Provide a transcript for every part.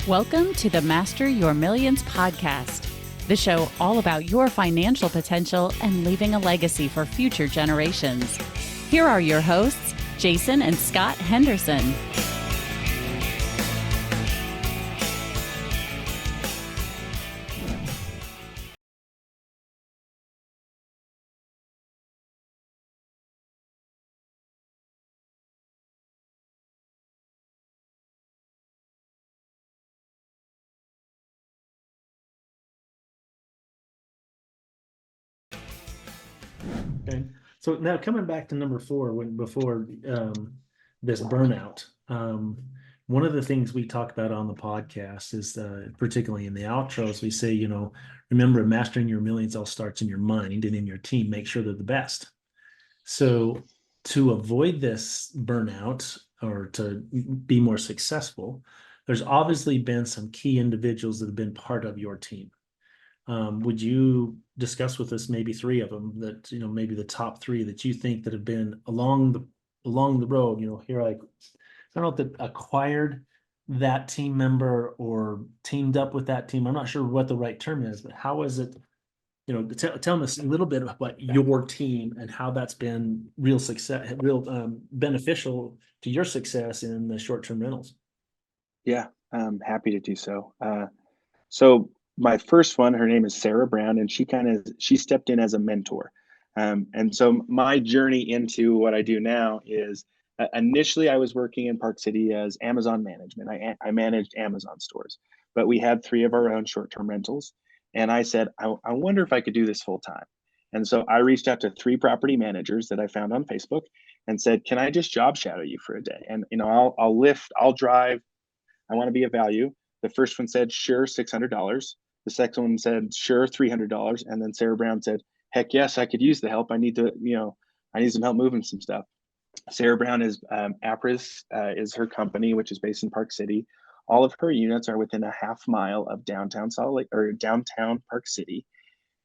Welcome to the Master Your Millions podcast, the show all about your financial potential and leaving a legacy for future generations. Here are your hosts, Jason and Scott Henderson. Okay, so now coming back to number four, before this burnout, one of the things we talk about on the podcast is, particularly in the outros, we say, remember, mastering your millions all starts in your mind and in your team. Make sure they're the best. So to avoid this burnout or to be more successful, there's obviously been some key individuals that have been part of your team. Would you discuss with us maybe three of them that, maybe the top three that you think that have been along the road, here, like, I don't know if that acquired that team member or teamed up with that team. I'm not sure what the right term is, but how is it, tell us a little bit about your team and how that's been real success, beneficial to your success in the short-term rentals. Yeah, I'm happy to do so. So my first one, her name is Sarah Brown, and she stepped in as a mentor. And so my journey into what I do now is, initially I was working in Park City as Amazon management. I managed Amazon stores, but we had three of our own short-term rentals. And I said, I wonder if I could do this full time. And so I reached out to three property managers that I found on Facebook and said, can I just job shadow you for a day? And I'll lift, I'll drive. I want to be of value. The first one said, sure, $600. The second one said, sure, $300. And then Sarah Brown said, heck yes, I could use the help. I need some help moving some stuff. Sarah Brown is, Apris is her company, which is based in Park City. All of her units are within a half mile of downtown downtown Park City.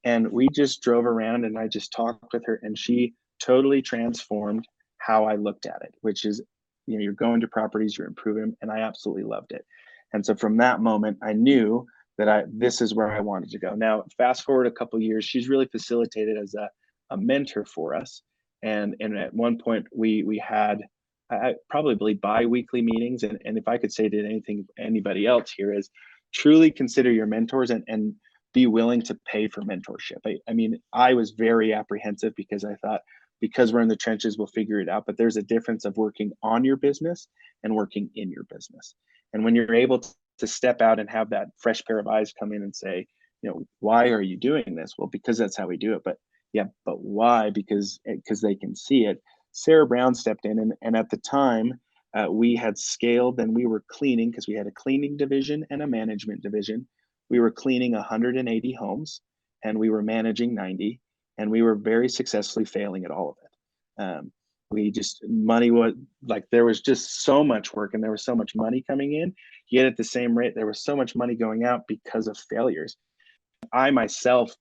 And we just drove around and I just talked with her, and she totally transformed how I looked at it, which is, you're going to properties, you're improving them, and I absolutely loved it. And so from that moment, I knew that this is where I wanted to go. Now, fast forward a couple of years, she's really facilitated as a mentor for us. And at one point we had probably bi-weekly meetings. And if I could say to anybody else here is, truly consider your mentors and be willing to pay for mentorship. I mean, I was very apprehensive because I thought, because we're in the trenches, we'll figure it out. But there's a difference of working on your business and working in your business. And when you're able to step out and have that fresh pair of eyes come in and say, why are you doing this? Well, because that's how we do it. But why? Because they can see it. Sarah Brown stepped in, and at the time, we had scaled and we were cleaning, because we had a cleaning division and a management division. We were cleaning 180 homes and we were managing 90, and we were very successfully failing at all of it. Money was like, there was just so much work and there was so much money coming in, yet at the same rate, there was so much money going out because of failures. I myself,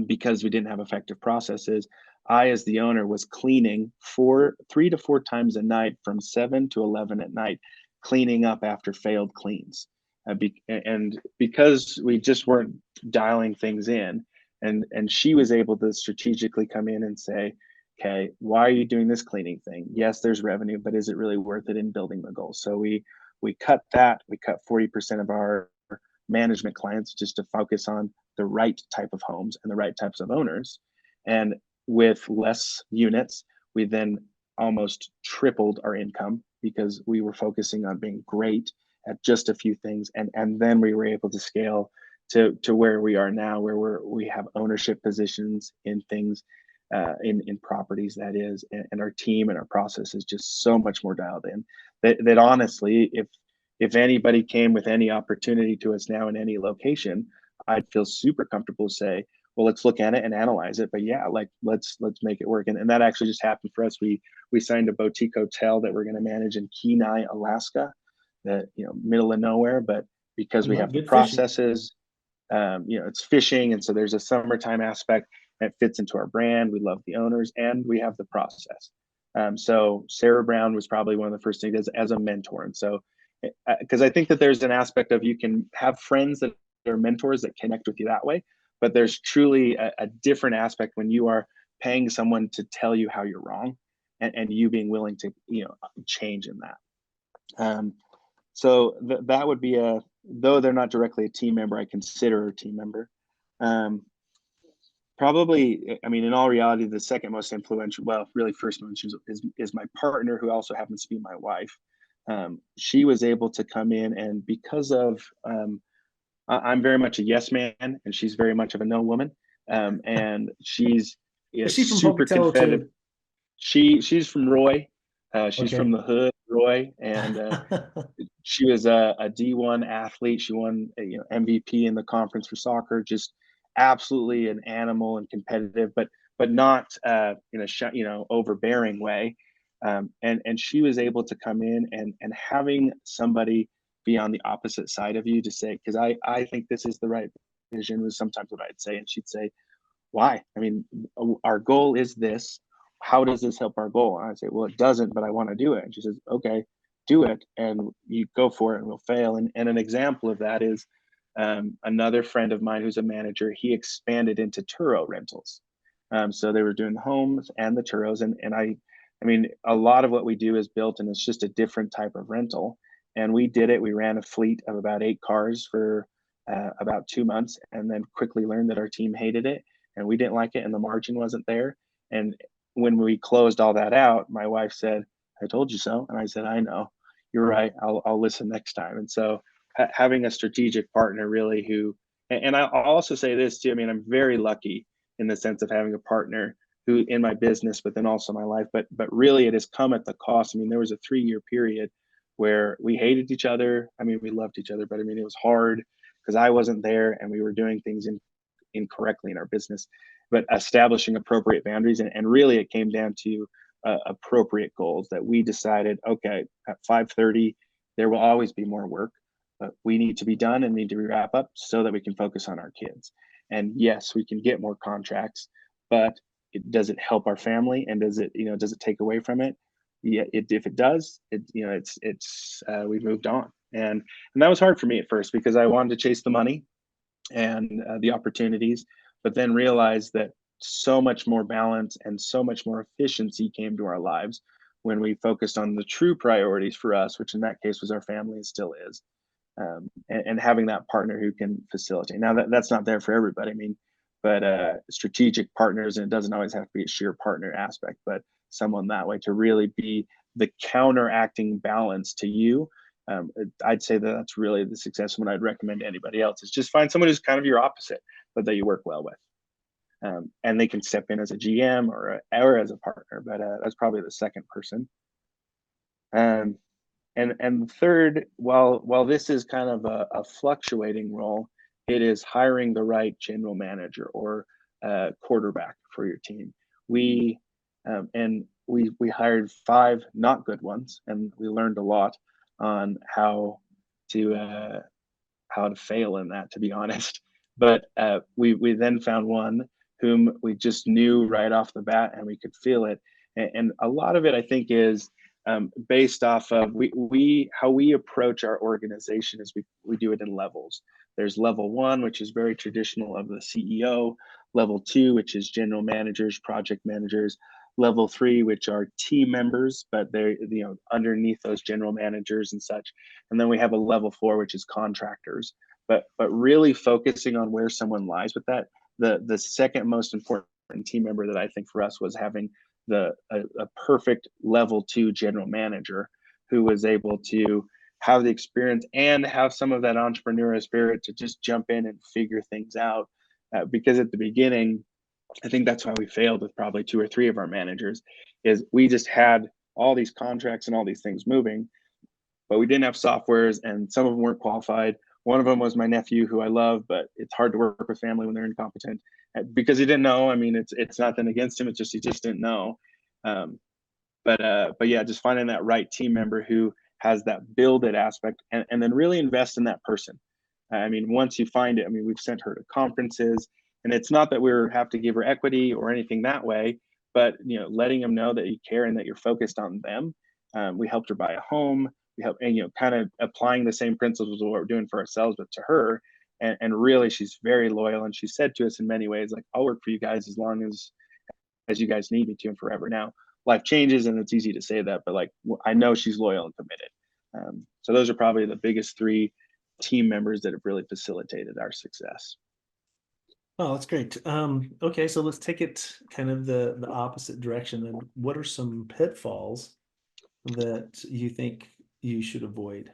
because we didn't have effective processes, I, as the owner, was cleaning 3 to 4 times a night from 7 to 11 at night, cleaning up after failed cleans. And because we just weren't dialing things in, and she was able to strategically come in and say, okay, why are you doing this cleaning thing? Yes, there's revenue, but is it really worth it in building the goals? So we cut 40% of our management clients just to focus on the right type of homes and the right types of owners. And with less units, we then almost tripled our income because we were focusing on being great at just a few things. And then we were able to scale to where we are now, where we have ownership positions in things, in properties, that is, and our team and our process is just so much more dialed in that honestly, if anybody came with any opportunity to us now in any location, I'd feel super comfortable to say, well, let's look at it and analyze it. But yeah, like let's make it work. And that actually just happened for us. We signed a boutique hotel that we're going to manage in Kenai, Alaska, that, middle of nowhere. But because we have the processes, it's fishing, and so there's a summertime aspect that fits into our brand. We love the owners, and we have the process. So Sarah Brown was probably one of the first things as a mentor. And so because I think that there's an aspect of, you can have friends that are mentors that connect with you that way, but there's truly a different aspect when you are paying someone to tell you how you're wrong, and you being willing to, change in that. So that would be though they're not directly a team member, I consider a team member. Probably, I mean, in all reality, the second most influential, well, really first most is my partner, who also happens to be my wife. She was able to come in, and because of, I'm very much a yes man, and she's very much of a no woman. And she's Is she from super Pocatello competitive. too? She's from Roy. She's Okay. from the hood, Roy, and she was a D1 athlete. She won MVP in the conference for soccer. Just absolutely an animal and competitive, but not in a overbearing way. And she was able to come in, and having somebody be on the opposite side of you to say, because I think this is the right vision, was sometimes what I'd say, and she'd say, why? I mean, our goal is this. How does this help our goal? And I say, well, it doesn't, but I want to do it. And she says, okay, do it. And you go for it, and we'll fail. And an example of that is another friend of mine who's a manager. He expanded into Turo rentals. So they were doing the homes and the Turos. And I mean, a lot of what we do is built, and it's just a different type of rental. And we did it. We ran a fleet of about 8 cars for about 2 months, and then quickly learned that our team hated it, and we didn't like it, and the margin wasn't there. And when we closed all that out, my wife said, I told you so. And I said, I know, you're right. I'll listen next time. And so having a strategic partner really and I'll also say this too. I mean, I'm very lucky in the sense of having a partner who, in my business, but then also my life, but really it has come at the cost. I mean, there was a 3-year period where we hated each other. I mean, we loved each other, but I mean, it was hard because I wasn't there, and we were doing things incorrectly in our business. But establishing appropriate boundaries, and really it came down to appropriate goals that we decided, okay, at 5:30 there will always be more work, but we need to be done and need to wrap up so that we can focus on our kids. And yes, we can get more contracts, but does it help our family, and does it take away from it? Yeah, if it does, we've moved on. And that was hard for me at first, because I wanted to chase the money and the opportunities, but then realized that so much more balance and so much more efficiency came to our lives when we focused on the true priorities for us, which in that case was our family, and still is. And having that partner who can facilitate. Now that's not there for everybody. I mean, but strategic partners, and it doesn't always have to be a sheer partner aspect, but someone that way to really be the counteracting balance to you. I'd say that's really the success. What I'd recommend to anybody else is just find someone who's kind of your opposite, but that you work well with. And they can step in as a GM or as a partner, but that's probably the second person. And third, while this is kind of a fluctuating role, it is hiring the right general manager or quarterback for your team. We hired 5 not good ones, and we learned a lot on how to fail in that, to be honest. But we then found one whom we just knew right off the bat, and we could feel it. And a lot of it, I think, is based off of how we approach our organization is we do it in levels. There's level 1, which is very traditional, of the CEO. Level 2, which is general managers, project managers. Level 3, which are team members, but they're underneath those general managers and such. And then we have a level 4, which is contractors. But really focusing on where someone lies with that. The second most important team member that I think for us was having a perfect level 2 general manager who was able to have the experience and have some of that entrepreneurial spirit to just jump in and figure things out. Because at the beginning, I think that's why we failed with probably 2 or 3 of our managers, is we just had all these contracts and all these things moving, but we didn't have softwares, and some of them weren't qualified. One of them was my nephew, who I love, but it's hard to work with family when they're incompetent, because he didn't know. I mean, it's nothing against him. It's just, he just didn't know. But yeah, just finding that right team member who has that build it aspect, and then really invest in that person. I mean, once you find it, I mean, we've sent her to conferences, and it's not that we have to give her equity or anything that way, but letting them know that you care and that you're focused on them. We helped her buy a home. and kind of applying the same principles of what we're doing for ourselves, but to her. And really, she's very loyal. And she said to us in many ways, like, I'll work for you guys as long as you guys need me to, and forever. Now, life changes, and it's easy to say that, but like, I know she's loyal and committed. So those are probably the biggest three team members that have really facilitated our success. Oh, that's great. Okay, so let's take it kind of the opposite direction. And what are some pitfalls that you think you should avoid,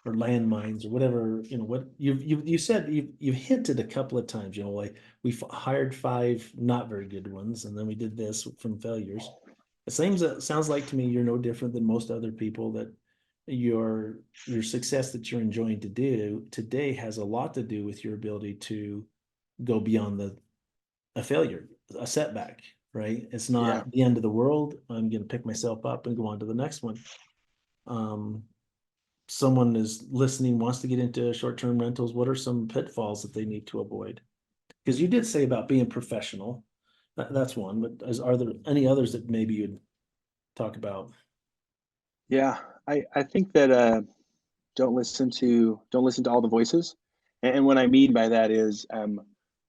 or landmines, or whatever? What you said, you hinted a couple of times. Like we hired 5 not very good ones, and then we did this from failures. Sounds like to me you're no different than most other people, that your success that you're enjoying to do today has a lot to do with your ability to go beyond a failure, a setback, right? It's not the end of the world. I'm going to pick myself up and go on to the next one. Someone is listening, wants to get into short-term rentals. What are some pitfalls that they need to avoid? Because you did say about being professional. That's one, but are there any others that maybe you'd talk about? Yeah, I think that don't listen to all the voices. And what I mean by that is,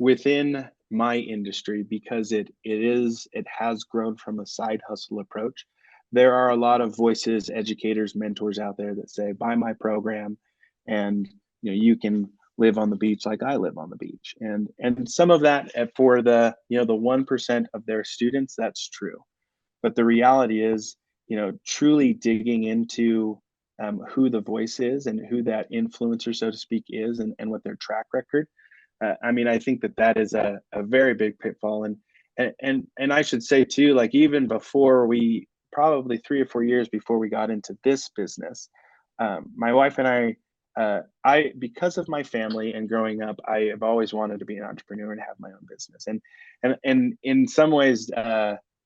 within my industry, because it has grown from a side hustle approach. There are a lot of voices, educators, mentors out there that say, buy my program, and you can live on the beach like I live on the beach. And some of that, for the the 1% of their students, that's true. But the reality is, truly digging into who the voice is and who that influencer, so to speak, is, and what their track record. I mean, I think that is a very big pitfall. And I should say too, like, even before we, probably 3 or 4 years before we got into this business, my wife and I, because of my family and growing up, I have always wanted to be an entrepreneur and have my own business. And in some ways,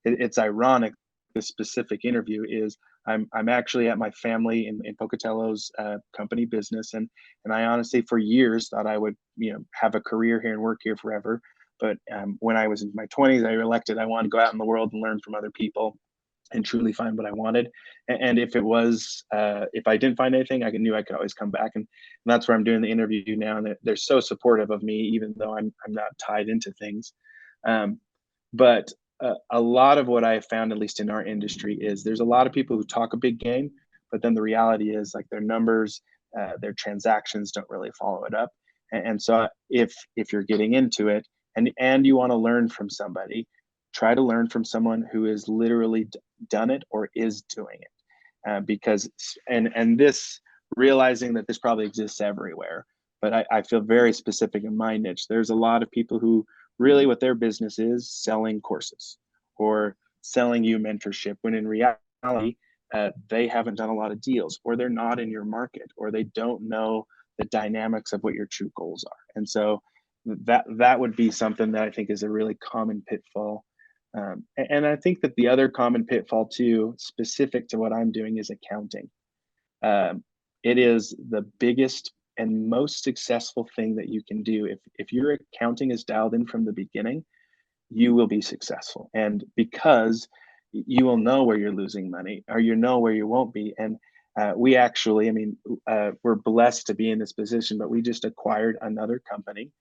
it's ironic. This specific interview is, I'm actually at my family in Pocatello's company business, and I honestly for years thought I would have a career here and work here forever. But when I was in my 20s, I elected I wanted to go out in the world and learn from other people and truly find what I wanted. And if I didn't find anything, I knew I could always come back, and that's where I'm doing the interview now. And they're so supportive of me, even though I'm not tied into things. But a lot of what I have found, at least in our industry, is there's a lot of people who talk a big game, but then the reality is, like, their numbers, their transactions don't really follow it up. And so if you're getting into it and you want to learn from somebody, try to learn from someone who has literally done it or is doing it. Because this, realizing that this probably exists everywhere, but I feel very specific in my niche. There's a lot of people who really what their business is selling courses or selling you mentorship, when in reality, they haven't done a lot of deals, or they're not in your market, or they don't know the dynamics of what your true goals are. And so that would be something that I think is a really common pitfall. And I think that the other common pitfall too, specific to what I'm doing, is accounting. It is the biggest and most successful thing that you can do. If your accounting is dialed in from the beginning, you will be successful. And because you will know where you're losing money, or you know where you won't be. And we actually, I mean, we're blessed to be in this position, but we just acquired another company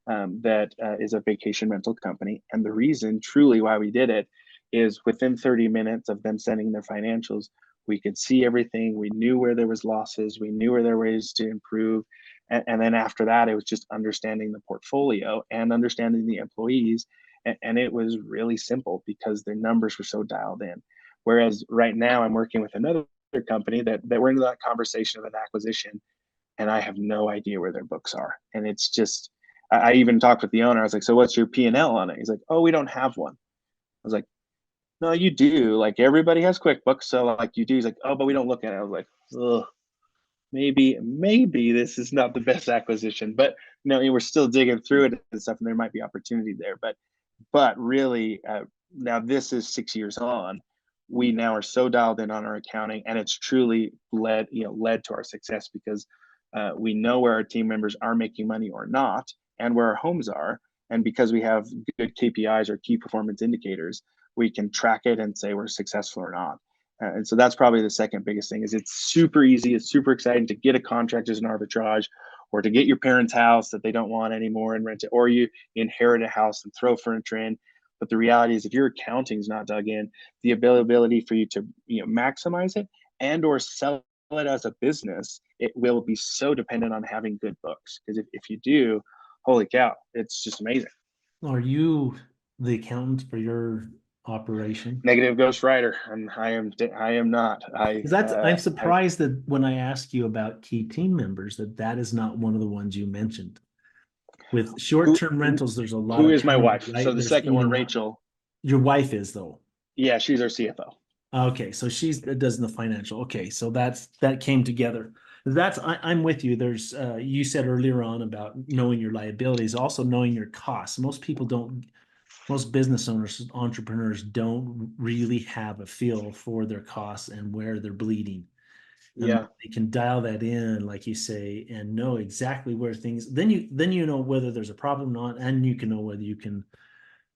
that is a vacation rental company. And the reason truly why we did it is, within 30 minutes of them sending their financials, we could see everything. We knew where there was losses. We knew where there were ways to improve. And then after that, it was just understanding the portfolio and understanding the employees. And it was really simple because their numbers were so dialed in. Whereas right now I'm working with another company that we're in that conversation of an acquisition, and I have no idea where their books are. And it's just, I even talked with the owner. I was like, so what's your P&L on it? He's like, oh, we don't have one. I was like, no, you do. Like, everybody has QuickBooks. So like, you do. He's like, oh, but we don't look at it. I was like, ugh, maybe this is not the best acquisition, but we're still digging through it and stuff, and there might be opportunity there. But really, now this is 6 years on. We now are so dialed in on our accounting, and it's truly led to our success, because we know where our team members are making money or not, and where our homes are. And because we have good KPIs or key performance indicators, we can track it and say we're successful or not. And so that's probably the second biggest thing. Is it's super easy, it's super exciting to get a contract as an arbitrage, or to get your parents' house that they don't want anymore and rent it, or you inherit a house and throw furniture in. But the reality is, if your accounting is not dug in, the availability for you to maximize it and or sell it as a business, it will be so dependent on having good books. Because if you do, holy cow, it's just amazing. Are you the accountant for your operation? Negative ghostwriter. I am not. I'm surprised that when I asked you about key team members, that is not one of the ones you mentioned. With short-term rentals, there's a lot who of is my turnover, wife? right? So the There's second one, in- Rachel. Your wife is, though. Yeah, she's our CFO. Okay, so she's does the financial. Okay, so that came together. I'm with you. There's you said earlier on about knowing your liabilities, also knowing your costs. Most business owners, entrepreneurs don't really have a feel for their costs and where they're bleeding. And Yeah. they can dial that in, like you say, and know exactly where things. Then you know whether there's a problem or not, and you can know whether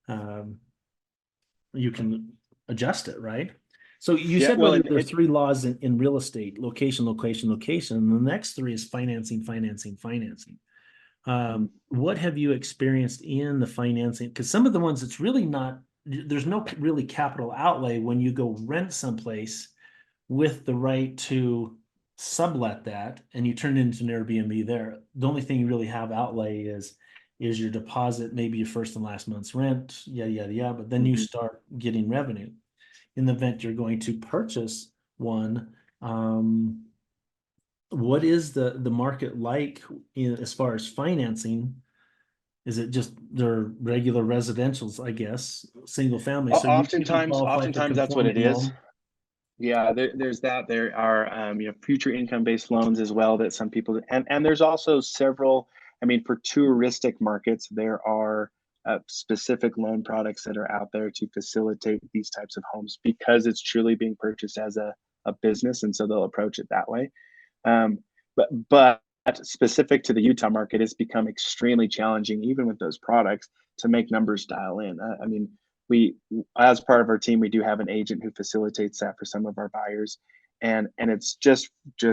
um, you can adjust it, right? So you Yeah. said Well, whether and there are three laws in real estate: location, location, location. And the next three is financing, financing, financing. What have you experienced in the financing? Because some of the ones it's really not. There's no really capital outlay when you go rent someplace with the right to sublet that and you turn it into an Airbnb there. The only thing you really have outlay is your deposit, maybe your first and last month's rent, yada yada yada. But then you start getting revenue. In the event you're going to purchase one, what is the market like as far as financing? Is it just their regular residentials, I guess, single family? So you can qualify for Oftentimes that's what conforming it is. loan. Yeah, there's that. There are future income-based loans as well that some people, and there's also several. I mean, for touristic markets, there are specific loan products that are out there to facilitate these types of homes because it's truly being purchased as a business, and so they'll approach it that way. Um, but specific to the Utah market, it's become extremely challenging, even with those products, to make numbers dial in. I mean, we, as part of our team, we do have an agent who facilitates that for some of our buyers, and it's just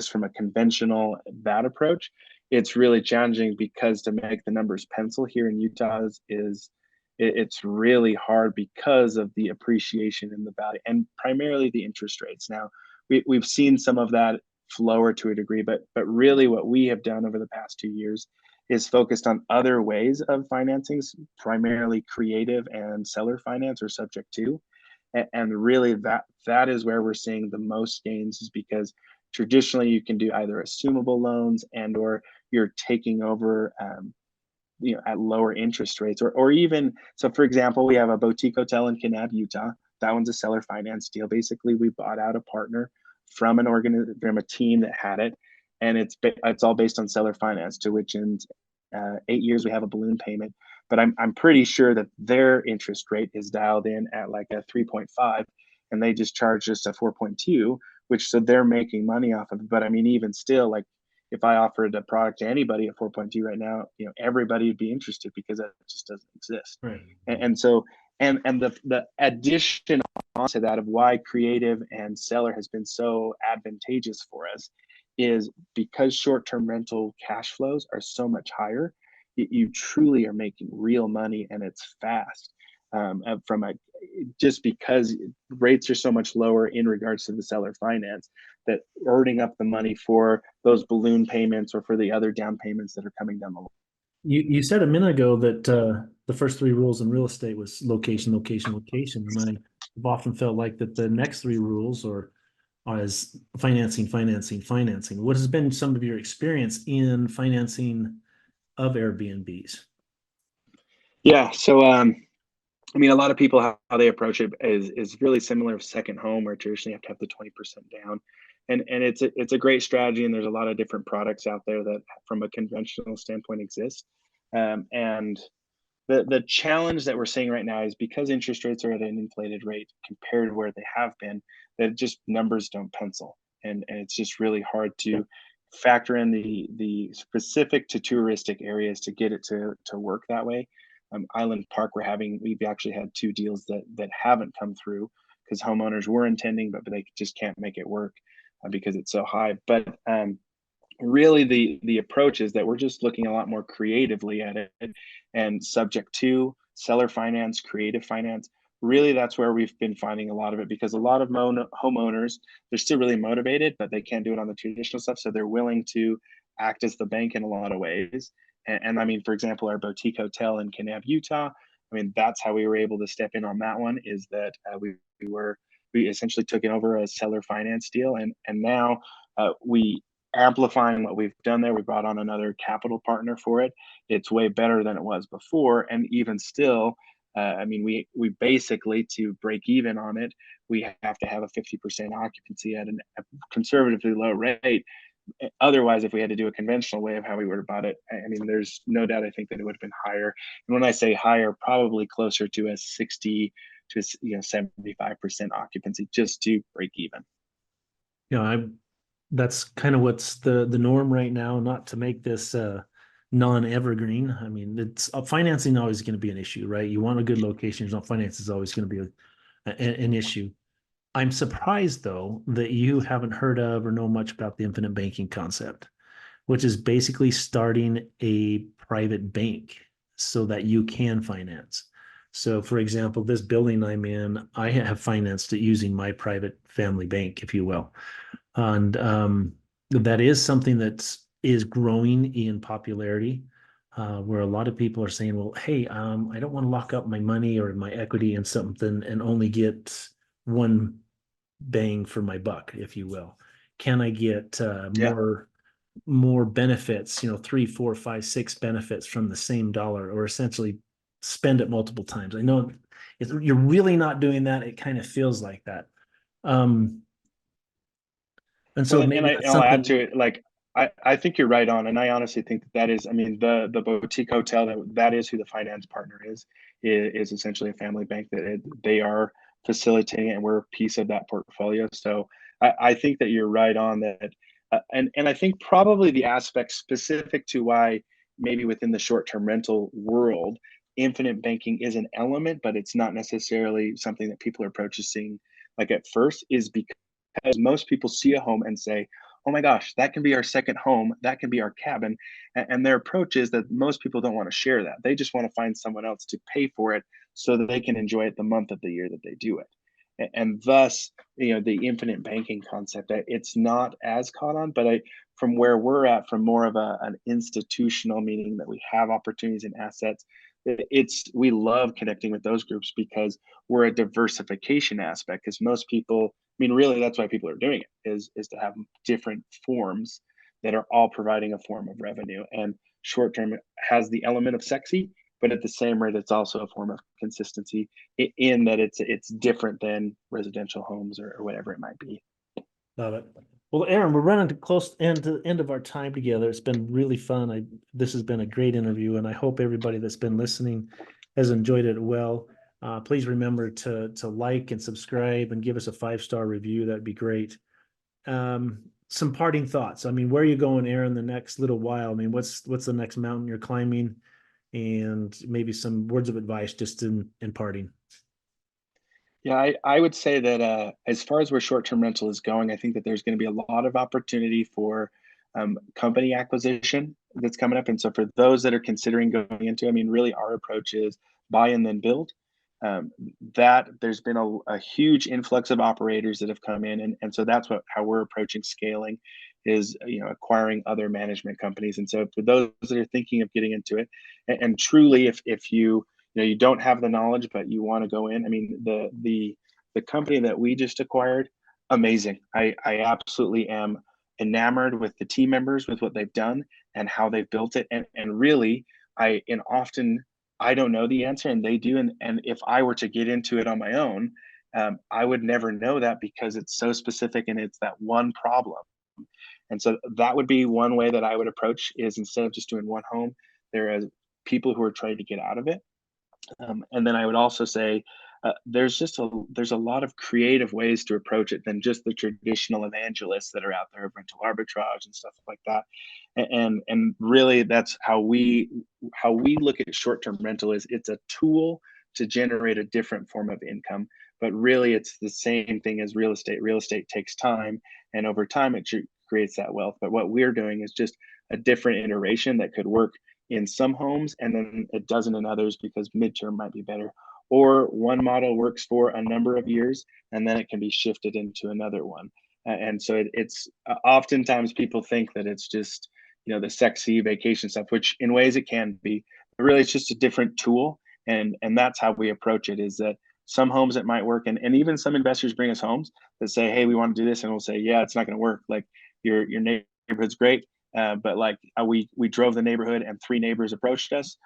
from a conventional that approach, it's really challenging because to make the numbers pencil here in Utah it's really hard because of the appreciation in the value and primarily the interest rates. Now, we've seen some of that flower to a degree, but really what we have done over the past 2 years is focused on other ways of financings, primarily creative and seller finance or subject to. And really that is where we're seeing the most gains, is because traditionally you can do either assumable loans and or you're taking over at lower interest rates, or even, so for example, we have a boutique hotel in Kanab, Utah. That one's a seller finance deal. Basically, we bought out a partner from from a team that had it, and it's all based on seller finance, to which in 8 years we have a balloon payment. But I'm pretty sure that their interest rate is dialed in at like a 3.5, and they just charge us a 4.2, which, so they're making money off of it. But I mean, even still, like, if I offered a product to anybody at 4.2 right now, everybody would be interested because that just doesn't exist. Right. And so, and the addition onto that of why creative and seller has been so advantageous for us is because short-term rental cash flows are so much higher. You truly are making real money, and it's fast. Just because rates are so much lower in regards to the seller finance, that earning up the money for those balloon payments or for the other down payments that are coming down the line. You said a minute ago that the first three rules in real estate was location, location, location, and I've often felt like that the next three rules are as financing, financing, financing. What has been some of your experience in financing of Airbnbs? Yeah, so I mean, a lot of people, how they approach it is really similar to second home, where traditionally you have to have the 20% down, and it's a great strategy, and there's a lot of different products out there that, from a conventional standpoint, exist. And the challenge that we're seeing right now is because interest rates are at an inflated rate compared to where they have been, that just numbers don't pencil, and it's just really hard to factor in the specific to touristic areas to get it to work that way. Island Park, we've actually had two deals that haven't come through because homeowners were intending, but they just can't make it work because it's so high. But really the approach is that we're just looking a lot more creatively at it, and subject to seller finance, creative finance. Really, that's where we've been finding a lot of it, because a lot of homeowners, they're still really motivated, but they can't do it on the traditional stuff. So they're willing to act as the bank in a lot of ways. And I mean, for example, our boutique hotel in Kanab, Utah, I mean, that's how we were able to step in on that one, is that we essentially took it over a seller finance deal. And now we amplifying what we've done there. We brought on another capital partner for it. It's way better than it was before. And even still, I mean, we basically, to break even on it, we have to have a 50% occupancy at a conservatively low rate. Otherwise, if we had to do a conventional way of how we would have bought it, I mean, there's no doubt I think that it would have been higher. And when I say higher, probably closer to a 60 to 75% occupancy just to break even. That's kind of what's the norm right now. Not to make this non-evergreen. I mean, it's financing always going to be an issue, right? You want a good location, finance is always going to be an issue. I'm surprised, though, that you haven't heard of or know much about the infinite banking concept, which is basically starting a private bank so that you can finance. So, for example, this building I'm in, I have financed it using my private family bank, if you will. And that is something that is growing in popularity, where a lot of people are saying, well, hey, I don't want to lock up my money or my equity in something and only get one bang for my buck, if you will. Can I get more benefits, 3, 4, 5, 6 benefits from the same dollar, or essentially spend it multiple times? I know you're really not doing that. It kind of feels like that. And so I'll add to it, like, I think you're right on. And I honestly think that is, I mean, the boutique hotel, that is who the finance partner is essentially a family bank that they are facilitating, and we're a piece of that portfolio. So I think that you're right on that. And I think probably the aspect specific to why maybe within the short-term rental world, infinite banking is an element, but it's not necessarily something that people are purchasing like at first, is because most people see a home and say, oh my gosh, that can be our second home, that can be our cabin. And their approach is that most people don't want to share that. They just want to find someone else to pay for it so that they can enjoy it the month of the year that they do it. And thus, the infinite banking concept, it's not as caught on, but from where we're at, from more of an institutional, meaning that we have opportunities and assets, we love connecting with those groups because we're a diversification aspect. Because most people, I mean, really, that's why people are doing it, is to have different forms that are all providing a form of revenue. And short term has the element of sexy, but at the same rate, it's also a form of consistency in that it's different than residential homes or whatever it might be. Love it. Well, Aaron, we're running to close to the end of our time together. It's been really fun. This has been a great interview, and I hope everybody that's been listening has enjoyed it well. Please remember to like and subscribe and give us a 5-star review. That'd be great. Some parting thoughts. I mean, where are you going, Aaron, the next little while? I mean, what's the next mountain you're climbing? And maybe some words of advice just in parting. Yeah, I would say that as far as where short-term rental is going, I think that there's going to be a lot of opportunity for company acquisition that's coming up. And so for those that are considering going into, I mean, really our approach is buy and then build. That there's been a huge influx of operators that have come in. And so that's how we're approaching scaling, is acquiring other management companies. And so for those that are thinking of getting into it, and truly if you you don't have the knowledge, but you want to go in. I mean, the company that we just acquired, amazing. I absolutely am enamored with the team members, with what they've done and how they've built it. And really, often I don't know the answer and they do. And if I were to get into it on my own, I would never know that because it's so specific and it's that one problem. And so that would be one way that I would approach, is instead of just doing one home, there are people who are trying to get out of it. And then I would also say there's a lot of creative ways to approach it than just the traditional evangelists that are out there of rental arbitrage and stuff like that. And really, that's how we look at short-term rental. Is it's a tool to generate a different form of income, but really it's the same thing as real estate. Real estate takes time, and over time it creates that wealth. But what we're doing is just a different iteration that could work in some homes and then it doesn't in others because midterm might be better. Or one model works for a number of years and then it can be shifted into another one. And so it's oftentimes people think that it's just, the sexy vacation stuff, which in ways it can be, but really it's just a different tool. And that's how we approach it, is that some homes it might work. And even some investors bring us homes that say, hey, we want to do this. And we'll say, yeah, it's not going to work. Like your neighborhood's great. But like we drove the neighborhood and 3 neighbors approached us,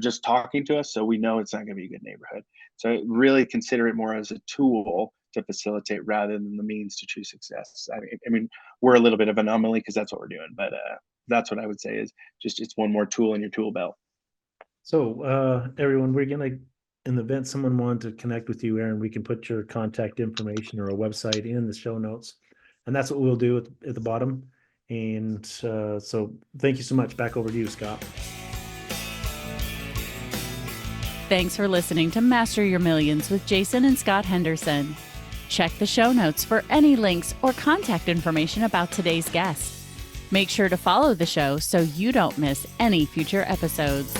just talking to us. So we know it's not going to be a good neighborhood. So really consider it more as a tool to facilitate rather than the means to true success. I mean, we're a little bit of an anomaly because that's what we're doing. But that's what I would say is just it's one more tool in your tool belt. So everyone, we're going to, in the event someone wanted to connect with you, Aaron, we can put your contact information or a website in the show notes. And that's what we'll do at the bottom. And so thank you so much. Back over to you, Scott. Thanks for listening to Master Your Millions with Jason and Scott Henderson. Check the show notes for any links or contact information about today's guest. Make sure to follow the show so you don't miss any future episodes.